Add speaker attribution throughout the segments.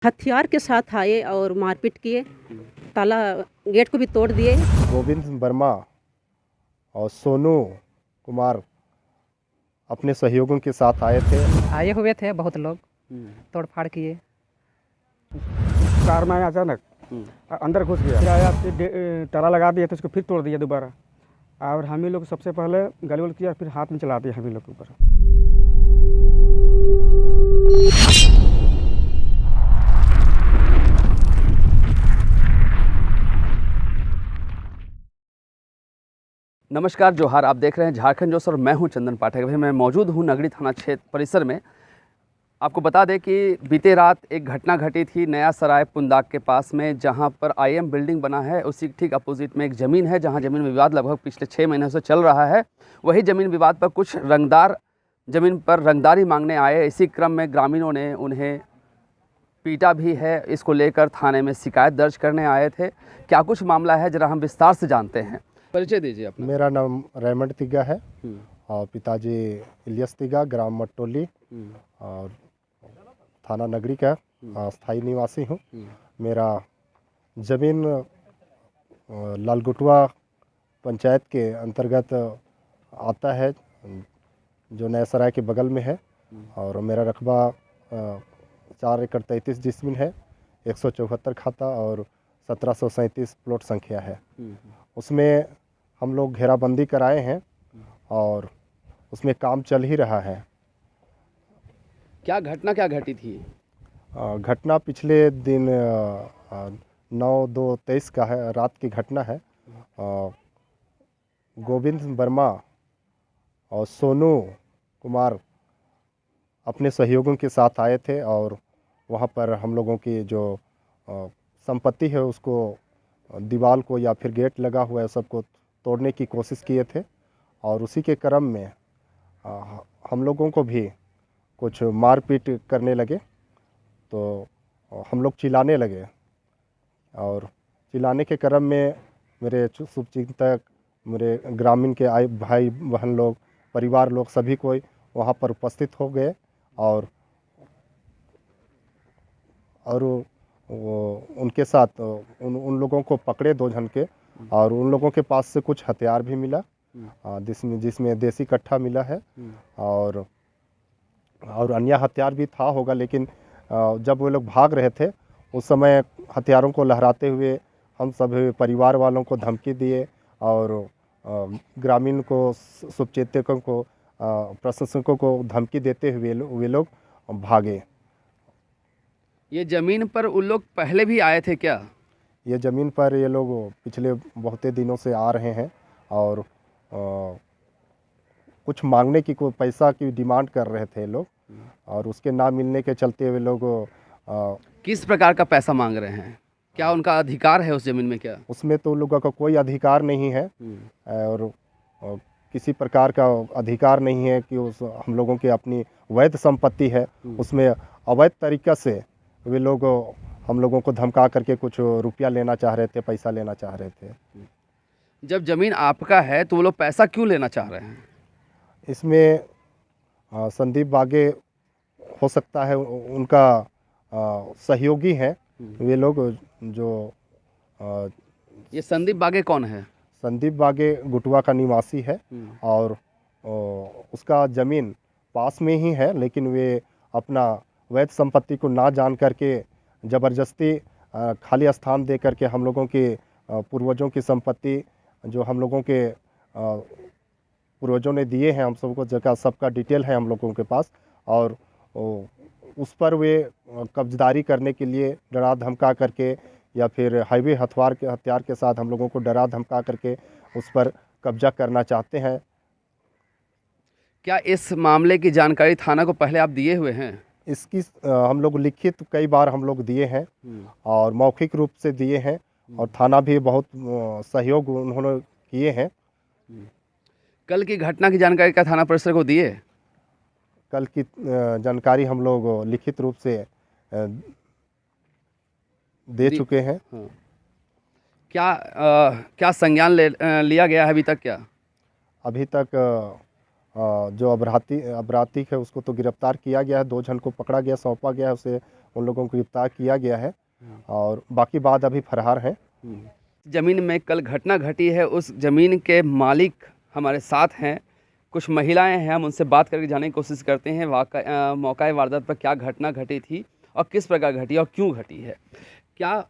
Speaker 1: हथियार के साथ आए और मारपीट किए, ताला गेट को भी तोड़ दिए।
Speaker 2: गोविंद वर्मा और सोनू कुमार अपने सहयोगियों के साथ
Speaker 3: आए हुए थे बहुत लोग, तोड़फाड़ किए।
Speaker 4: कार में आया अचानक अंदर घुस गया, फिर आया फिर ताला लगा दिया, तो उसको फिर तोड़ दिया दोबारा। और हम ही लोग सबसे पहले गलगल किया, फिर हाथ में चला दिया हम ही लोग के ऊपर।
Speaker 5: नमस्कार, जोहार। आप देख रहे हैं झारखंड जोश और मैं हूं चंदन पाठक। भाई मैं मौजूद हूं नगड़ी थाना क्षेत्र परिसर में। आपको बता दें कि बीते रात एक घटना घटी थी नया सराय पुंदाक के पास में, जहां पर आईएम बिल्डिंग बना है। उसी ठीक अपोजिट में एक ज़मीन है, जहां ज़मीन विवाद लगभग पिछले 6 महीनों से चल रहा है। वही ज़मीन विवाद पर कुछ रंगदार ज़मीन पर रंगदारी मांगने आए। इसी क्रम में ग्रामीणों ने उन्हें पीटा भी है। इसको लेकर थाने में शिकायत दर्ज करने आए थे। क्या कुछ मामला है, जरा हम विस्तार से जानते हैं। परिचय दीजिए अपना।
Speaker 2: मेरा नाम रेमंड तिग्गा है और पिताजी इलियस तिग्गा, ग्राम मटोली और थाना नगरी का स्थायी निवासी हूँ। मेरा ज़मीन लालगुटवा पंचायत के अंतर्गत आता है, जो नया सराय के बगल में है। और मेरा रकबा 4 एकड़ 33 डिसमिल है, 174 खाता और 1737 प्लॉट संख्या है। उसमें हम लोग घेराबंदी कराए हैं और उसमें काम चल ही रहा है।
Speaker 5: क्या घटी थी?
Speaker 2: घटना पिछले दिन 9/2/23 का है, रात की घटना है। गोविंद वर्मा और सोनू कुमार अपने सहयोगियों के साथ आए थे और वहाँ पर हम लोगों की जो संपत्ति है उसको, दीवार को या फिर गेट लगा हुआ है सबको तोड़ने की कोशिश किए थे। और उसी के क्रम में हम लोगों को भी कुछ मारपीट करने लगे, तो हम लोग चिल्लाने लगे। और चिल्लाने के क्रम में मेरे शुभचिंतक, मेरे ग्रामीण के भाई बहन लोग, परिवार लोग, सभी कोई वहाँ पर उपस्थित हो गए। और उनके साथ उन लोगों को पकड़े 2 जन के, और उन लोगों के पास से कुछ हथियार भी मिला, जिसमें देसी कट्टा मिला है और अन्य हथियार भी था होगा। लेकिन जब वो लोग भाग रहे थे उस समय हथियारों को लहराते हुए हम सभी परिवार वालों को धमकी दिए और ग्रामीण को, शुभचिंतकों को, प्रशंसकों को धमकी देते हुए वे लोग भागे।
Speaker 5: ये ज़मीन पर उन लोग पहले भी आए थे क्या?
Speaker 2: ये ज़मीन पर ये लोग पिछले बहुत दिनों से आ रहे हैं और कुछ मांगने की, कोई पैसा की डिमांड कर रहे थे लोग, और उसके ना मिलने के चलते हुए लोग
Speaker 5: किस प्रकार का पैसा मांग रहे हैं? क्या उनका अधिकार है उस ज़मीन में? क्या
Speaker 2: उसमें तो लोगों का कोई अधिकार नहीं है और किसी प्रकार का अधिकार नहीं है कि उस हम लोगों की अपनी वैध संपत्ति है, उसमें अवैध तरीक़ा से वे लोग हम लोगों को धमका करके कुछ रुपया लेना चाह रहे थे, पैसा लेना चाह रहे थे।
Speaker 5: जब ज़मीन आपका है तो वो लोग पैसा क्यों लेना चाह रहे हैं?
Speaker 2: इसमें संदीप बागे हो सकता है, उनका सहयोगी हैं वे लोग। जो
Speaker 5: ये संदीप बागे कौन है?
Speaker 2: संदीप बागे गुटवा का निवासी है और उसका ज़मीन पास में ही है, लेकिन वे अपना वैध संपत्ति को ना जान करके ज़बरदस्ती खाली स्थान दे करके हम लोगों के पूर्वजों की संपत्ति, जो हम लोगों के पूर्वजों ने दिए हैं, हम सबको जगह सबका डिटेल है हम लोगों के पास, और उस पर वे कब्जदारी करने के लिए डरा धमका करके या फिर हाईवे हथियार के साथ हम लोगों को डरा धमका करके उस पर कब्जा करना चाहते हैं।
Speaker 5: क्या इस मामले की जानकारी थाना को पहले आप दिए हुए हैं?
Speaker 2: इसकी हम लोग लिखित कई बार हम लोग दिए हैं और मौखिक रूप से दिए हैं, और थाना भी बहुत सहयोग उन्होंने किए हैं।
Speaker 5: कल की घटना की जानकारी क्या थाना परिसर को दिए?
Speaker 2: कल की जानकारी हम लोग लिखित रूप से दे चुके हैं।
Speaker 5: क्या संज्ञान लिया गया है अभी तक? क्या
Speaker 2: अभी तक जो अपराधी है उसको तो गिरफ्तार किया गया है, 2 जन को पकड़ा गया, सौंपा गया है, उसे उन लोगों को गिरफ्तार किया गया है और बाकी बाद अभी फरार हैं।
Speaker 5: ज़मीन में कल घटना घटी है, उस ज़मीन के मालिक हमारे साथ हैं, कुछ महिलाएं हैं, हम उनसे बात करके जानने की कोशिश करते हैं मौका वारदात पर क्या घटना घटी थी और किस प्रकार घटी और क्यों घटी है, क्या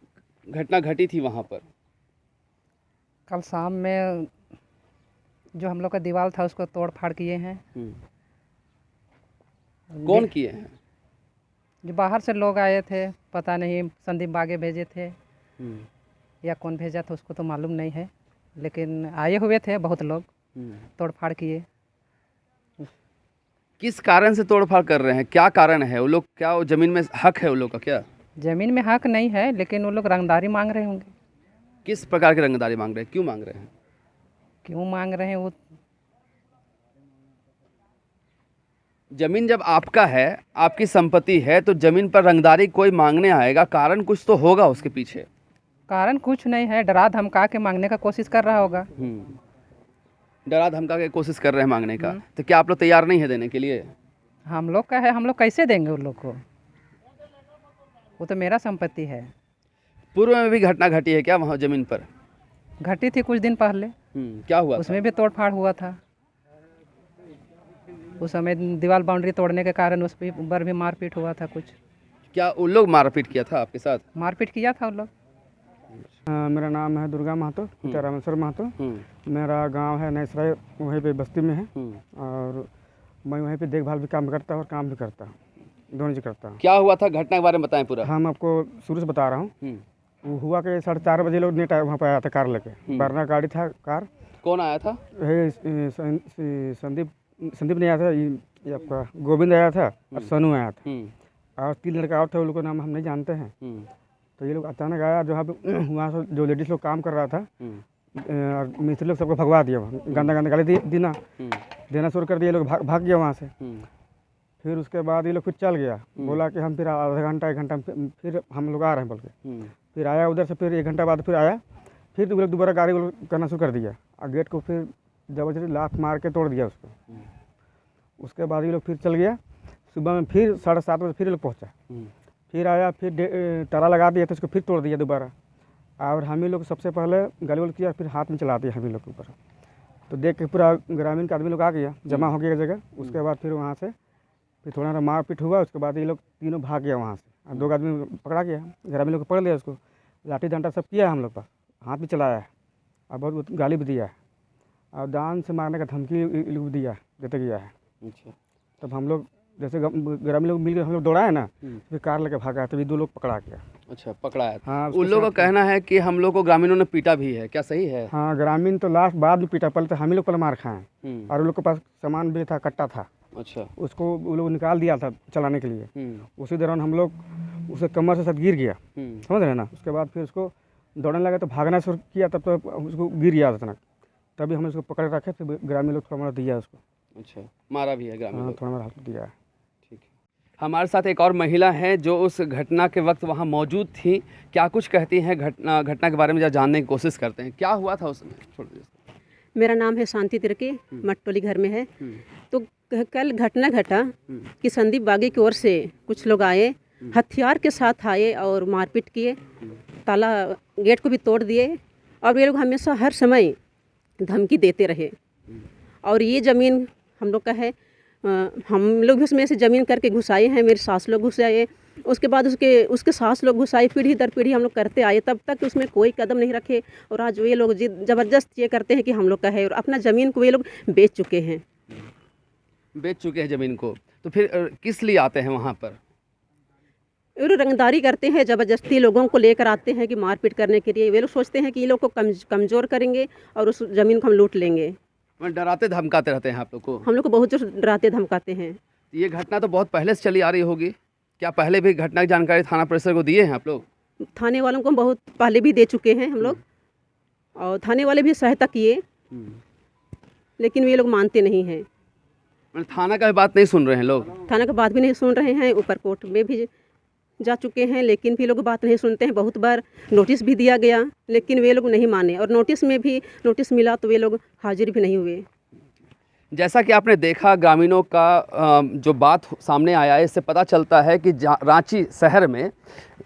Speaker 5: घटना घटी थी वहाँ पर।
Speaker 3: कल शाम में जो हम लोग का दीवार था उसको तोड़ फाड़ किए हैं।
Speaker 5: कौन किए हैं?
Speaker 3: जो बाहर से लोग आए थे, पता नहीं संदीप बागे भेजे थे या कौन भेजा था उसको तो मालूम नहीं है, लेकिन आए हुए थे बहुत लोग, तोड़ फाड़ किए।
Speaker 5: किस कारण से तोड़फाड़ कर रहे हैं, क्या कारण है? वो लोग क्या वो ज़मीन में हक है वो लोग का क्या?
Speaker 3: ज़मीन में हक नहीं है, लेकिन वो लोग रंगदारी मांग रहे होंगे।
Speaker 5: किस प्रकार की रंगदारी मांग रहे हैं, क्यों मांग रहे हैं?
Speaker 3: क्यों मांग रहे हैं वो?
Speaker 5: ज़मीन जब आपका है, आपकी संपत्ति है, तो ज़मीन पर रंगदारी कोई मांगने आएगा, कारण कुछ तो होगा उसके पीछे।
Speaker 3: कारण कुछ नहीं है, डरा धमका के मांगने का कोशिश कर रहा होगा।
Speaker 5: डरा धमका के कोशिश कर रहे हैं मांगने का, तो क्या आप लोग तैयार नहीं है देने के लिए?
Speaker 3: हम लोग का है, हम लोग कैसे देंगे उन लोग को? वो तो मेरा संपत्ति है।
Speaker 5: पूर्व में भी घटना घटी है क्या वहाँ ज़मीन पर?
Speaker 3: घटी थी कुछ दिन पहले।
Speaker 5: क्या हुआ?
Speaker 3: उसमें भी तोड़फाड़ हुआ था। उस समय दीवार बाउंड्री तोड़ने के कारण उस पर भी मारपीट हुआ था कुछ।
Speaker 5: क्या उन लोग मारपीट किया था आपके साथ?
Speaker 3: मारपीट किया था उन लोग।
Speaker 4: मेरा नाम है दुर्गा महतो, पिता रामेश्वर महतो। मेरा गांव है नैसराय, वहीं पे बस्ती में है और मैं वहीं पे देखभाल भी काम करता हूँ और काम भी करता हूँ, दोनों चीज़ करता हूँ।
Speaker 5: क्या हुआ था घटना के बारे में बताएं पूरा।
Speaker 4: हम आपको शुरू से बता रहा हूँ। वो हुआ कि 4:30 बजे लोग नेट वहाँ पर आया था कार लेके, वरना गाड़ी था कार।
Speaker 5: कौन आया था?
Speaker 4: संदीप नहीं आया था, ये आपका गोविंद आया था और सोनू आया था और 3 लड़का और थे, उन लोगों का नाम हम नहीं जानते हैं। तो ये लोग अचानक आया, जहाँ पे वहाँ से जो लेडीज़ लोग काम कर रहा था और मिस्त्री लोग सबको भगवा दिया, गंदा गंदा गाली देना शुरू कर दिया। ये लोग भाग गया वहाँ से। फिर उसके बाद ये लोग फिर चल गया, बोला कि हम फिर आधा घंटा 1 घंटा फिर हम लोग आ रहे हैं बोल के। फिर आया उधर से, फिर 1 घंटा बाद फिर आया, फिर वो लोग दोबारा गाड़ी करना शुरू कर दिया और गेट को फिर जबरदस्ती लात मार के तोड़ दिया उसको। उसके बाद ये लोग फिर चल गया। सुबह में फिर 7:30 बजे फिर ये लोग पहुँचा, फिर आया, फिर ताला लगा दिया तो उसको फिर तोड़ दिया दोबारा। और हम ही लोग सबसे पहले गाली किया, फिर हाथ में चला दिया हम ही लोग के ऊपर। तो देख के पूरा ग्रामीण का आदमी लोग आ गया, जमा हो गया जगह। उसके बाद फिर वहाँ से फिर थोड़ा मारपीट हुआ। उसके बाद ये लोग तीनों भाग गया वहाँ से और 2 आदमी पकड़ा गया, ग्रामीण लोग पकड़ लिया उसको। लाठी डंडा सब किया है हम लोग पास, हाथ भी चलाया है और बहुत गाली भी दिया है और दान से मारने का धमकी दिया देते गया है।
Speaker 5: अच्छा।
Speaker 4: तब हम लोग जैसे ग्रामीण लोग मिलकर हम लोग दौड़ाए ना, फिर कार लेके भागा, तभी 2 लोग पकड़ा गया।
Speaker 5: अच्छा, पकड़ाया था।
Speaker 4: हाँ,
Speaker 5: उन लोगों का कहना है कि हम लोग को ग्रामीणों ने पीटा भी है, क्या सही है?
Speaker 4: हाँ, ग्रामीण तो लास्ट बाद में पीटा, पहले तो हम ही लोग पहले मार खाए और उन लोग के पास सामान भी था, कट्टा था।
Speaker 5: अच्छा।
Speaker 4: उसको वो लोग निकाल दिया था चलाने के लिए। उसी दौरान हम लोग उसे कमर से साथ गिर गया, समझ रहे ना। उसके बाद फिर उसको दौड़ने लगा तो भागना शुरू किया, तब तो उसको गिर गया अचानक, तभी हमने उसको पकड़ रखे। फिर ग्रामीण लोग थोड़ा मारा दिया उसको।
Speaker 5: अच्छा, मारा भी है ग्रामीण लोग?
Speaker 4: थोड़ा मारा दिया है।
Speaker 5: ठीक है। हमारे साथ एक और महिला है जो उस घटना के वक्त वहाँ मौजूद थी, क्या कुछ कहती हैं घटना के बारे में जानने की कोशिश करते हैं। क्या हुआ था उसमें? छोड़ दीजिए।
Speaker 1: मेरा नाम है शांति तिर्की, मटोली घर में है। तो कल घटना घटा कि संदीप बागी की ओर से कुछ लोग आए, हथियार के साथ आए और मारपीट किए, ताला गेट को भी तोड़ दिए और ये लोग हमेशा हर समय धमकी देते रहे। और ये ज़मीन हम लोग का है, हम लोग भी उसमें से ज़मीन करके घुसाए हैं, मेरे सास लोग घुसाए, उसके बाद उसके सास लोग घुसाए, पीढ़ी दर पीढ़ी हम लोग करते आए, तब तक उसमें कोई कदम नहीं रखे। और आज ये लोग ज़बरदस्त ये करते हैं कि हम लोग का है और अपना ज़मीन को ये लोग बेच चुके हैं।
Speaker 5: बेच चुके हैं ज़मीन को, तो फिर किस लिए आते हैं वहाँ पर?
Speaker 1: ये रंगदारी करते हैं, ज़बरदस्ती लोगों को लेकर आते हैं कि मारपीट करने के लिए। वे लोग सोचते हैं कि ये लोग को कमज़ोर करेंगे और उस ज़मीन को हम लूट लेंगे।
Speaker 5: डराते धमकाते रहते हैं आप लोग को?
Speaker 1: हम लोग को बहुत जोर डराते धमकाते हैं।
Speaker 5: ये घटना तो बहुत पहले से चली आ रही होगी, क्या पहले भी घटना की जानकारी थाना परिसर को दिए हैं आप लोग?
Speaker 1: थाने वालों को हम बहुत पहले भी दे चुके हैं हम लोग, और थाने वाले भी सहायता किए, लेकिन वे लोग मानते नहीं हैं।
Speaker 5: थाना का भी बात नहीं सुन रहे हैं लोग?
Speaker 1: थाना का बात भी नहीं सुन रहे हैं। ऊपर कोर्ट में भी जा चुके हैं, लेकिन भी लोग बात नहीं सुनते हैं। बहुत बार नोटिस भी दिया गया, लेकिन वे लोग नहीं माने, और नोटिस में भी नोटिस मिला तो वे लोग हाजिर भी नहीं हुए।
Speaker 5: जैसा कि आपने देखा ग्रामीणों का जो बात सामने आया है, इससे पता चलता है कि रांची शहर में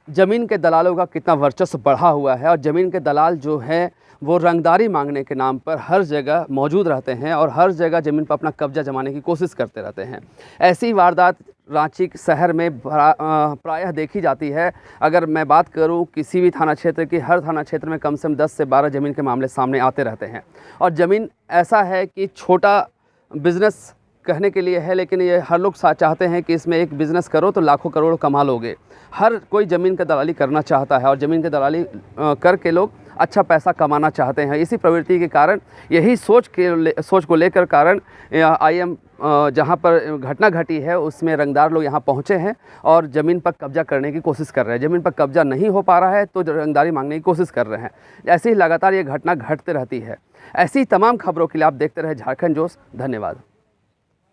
Speaker 5: ज़मीन के दलालों का कितना वर्चस्व बढ़ा हुआ है और ज़मीन के दलाल जो हैं वो रंगदारी मांगने के नाम पर हर जगह मौजूद रहते हैं और हर जगह ज़मीन पर अपना कब्जा जमाने की कोशिश करते रहते हैं। ऐसी वारदात रांची शहर में प्रायः देखी जाती है। अगर मैं बात करूं किसी भी थाना क्षेत्र की, हर थाना क्षेत्र में कम से कम 10 से 12 ज़मीन के मामले सामने आते रहते हैं। और ज़मीन ऐसा है कि छोटा बिज़नेस कहने के लिए है, लेकिन ये हर लोग चाहते हैं कि इसमें एक बिज़नेस करो तो लाखों करोड़ कमा लोगे। हर कोई ज़मीन का दलाली करना चाहता है और ज़मीन की दलाली करके लोग अच्छा पैसा कमाना चाहते हैं। इसी प्रवृत्ति के कारण, यही सोच को लेकर कारण IM जहाँ पर घटना घटी है उसमें रंगदार लोग यहाँ पहुँचे हैं और ज़मीन पर कब्जा करने की कोशिश कर रहे हैं। ज़मीन पर कब्जा नहीं हो पा रहा है तो रंगदारी मांगने की कोशिश कर रहे हैं। ऐसे ही लगातार ये घटना घटते रहती है। ऐसी तमाम खबरों के लिए आप देखते रहे झारखंड जोश। धन्यवाद।